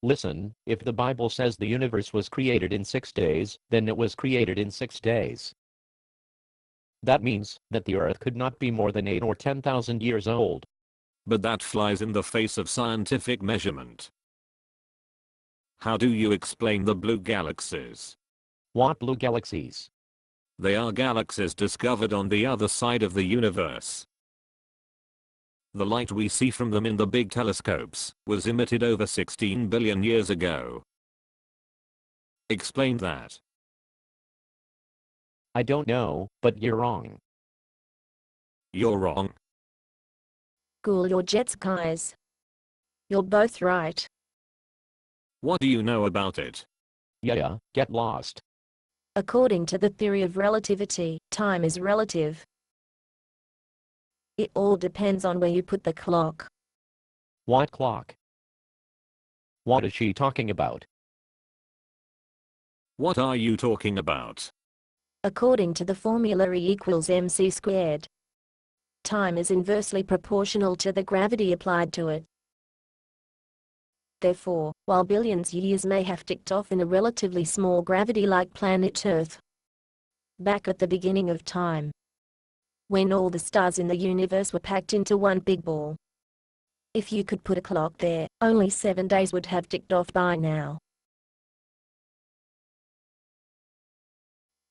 Listen, if the Bible says the universe was created in 6 days, then it was created in 6 days. That means that the Earth could not be more than 8 or 10,000 years old. But that flies in the face of scientific measurement. How do you explain the blue galaxies? What blue galaxies? They are galaxies discovered on the other side of the universe. The light we see from them in the big telescopes was emitted over 16 billion years ago. Explain that. I don't know, but you're wrong. You're wrong. Cool your jets, guys. You're both right. What do you know about it? Yeah, get lost. According to the theory of relativity, time is relative. It all depends on where you put the clock. What clock? What is she talking about? What are you talking about? According to the formula E=mc². Time is inversely proportional to the gravity applied to it. Therefore, while billions years may have ticked off in a relatively small gravity-like planet Earth, back at the beginning of time, when all the stars in the universe were packed into one big ball, if you could put a clock there, only 7 days would have ticked off by now.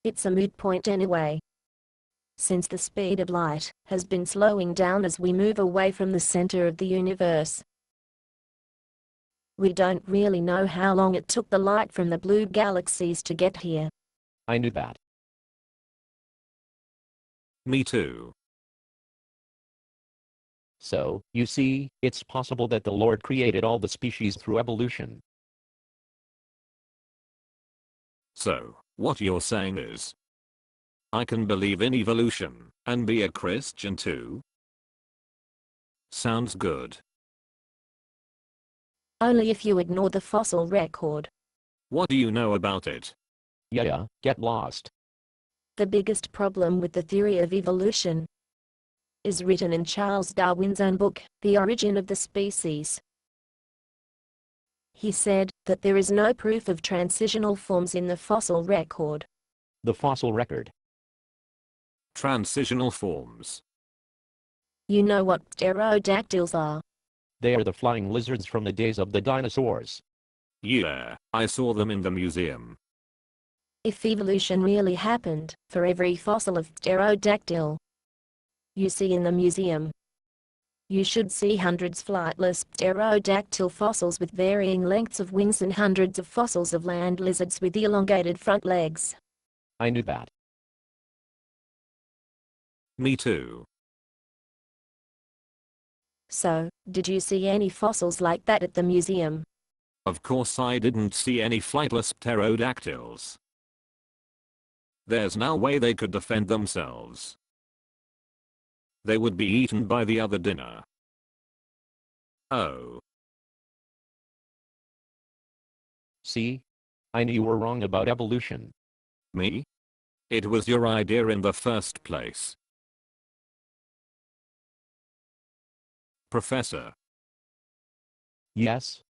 It's a moot point anyway, since the speed of light has been slowing down as we move away from the center of the universe. We don't really know how long it took the light from the blue galaxies to get here. I knew that. Me too. So, you see, it's possible that the Lord created all the species through evolution. So, what you're saying is, I can believe in evolution and be a Christian too? Sounds good. Only if you ignore the fossil record. What do you know about it? Yeah, get lost. The biggest problem with the theory of evolution is written in Charles Darwin's own book, The Origin of the Species. He said that there is no proof of transitional forms in the fossil record. The fossil record. Transitional forms. You know what pterodactyls are? They are the flying lizards from the days of the dinosaurs. Yeah, I saw them in the museum. If evolution really happened, for every fossil of pterodactyl you see in the museum, you should see hundreds flightless pterodactyl fossils with varying lengths of wings and hundreds of fossils of land lizards with elongated front legs. I knew that. Me too. So, did you see any fossils like that at the museum? Of course I didn't see any flightless pterodactyls. There's no way they could defend themselves. They would be eaten by the other dinner. Oh. See? I knew you were wrong about evolution. Me? It was your idea in the first place. Professor. Yes?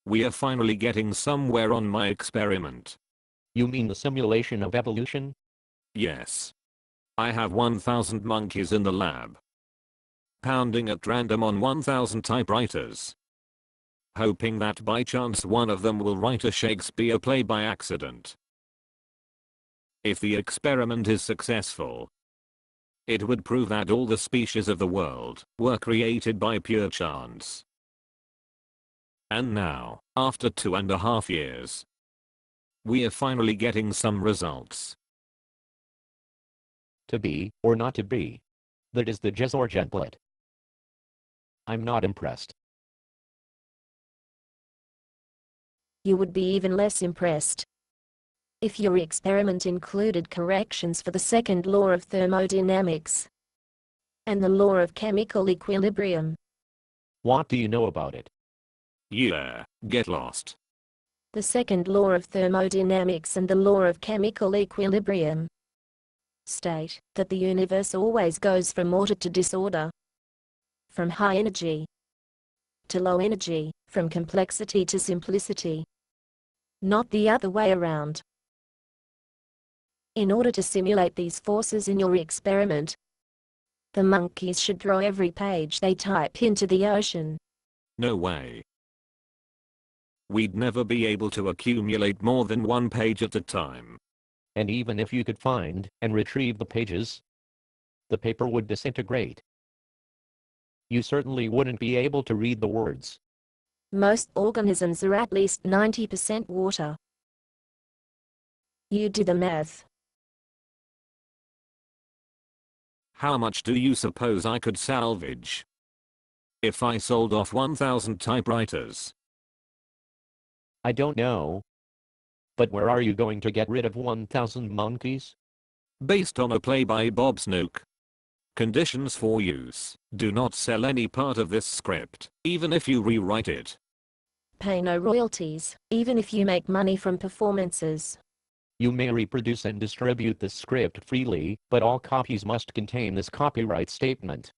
We are finally getting somewhere on my experiment. You mean the simulation of evolution? Yes. I have 1,000 monkeys in the lab, pounding at random on 1,000 typewriters, hoping that by chance one of them will write a Shakespeare play by accident. If the experiment is successful, it would prove that all the species of the world were created by pure chance. And now, after 2.5 years, we are finally getting some results. To be, or not to be. That is the Jesorgenplet. I'm not impressed. You would be even less impressed if your experiment included corrections for the second law of thermodynamics and the law of chemical equilibrium. What do you know about it? Yeah, get lost. The second law of thermodynamics and the law of chemical equilibrium state that the universe always goes from order to disorder, from high energy to low energy, from complexity to simplicity. Not the other way around. In order to simulate these forces in your experiment, the monkeys should throw every page they type into the ocean. No way. We'd never be able to accumulate more than one page at a time. And even if you could find and retrieve the pages, the paper would disintegrate. You certainly wouldn't be able to read the words. Most organisms are at least 90% water. You do the math. How much do you suppose I could salvage if I sold off 1,000 typewriters? I don't know. But where are you going to get rid of 1,000 monkeys? Based on a play by Bob Snook. Conditions for use. Do not sell any part of this script, even if you rewrite it. Pay no royalties, even if you make money from performances. You may reproduce and distribute this script freely, but all copies must contain this copyright statement.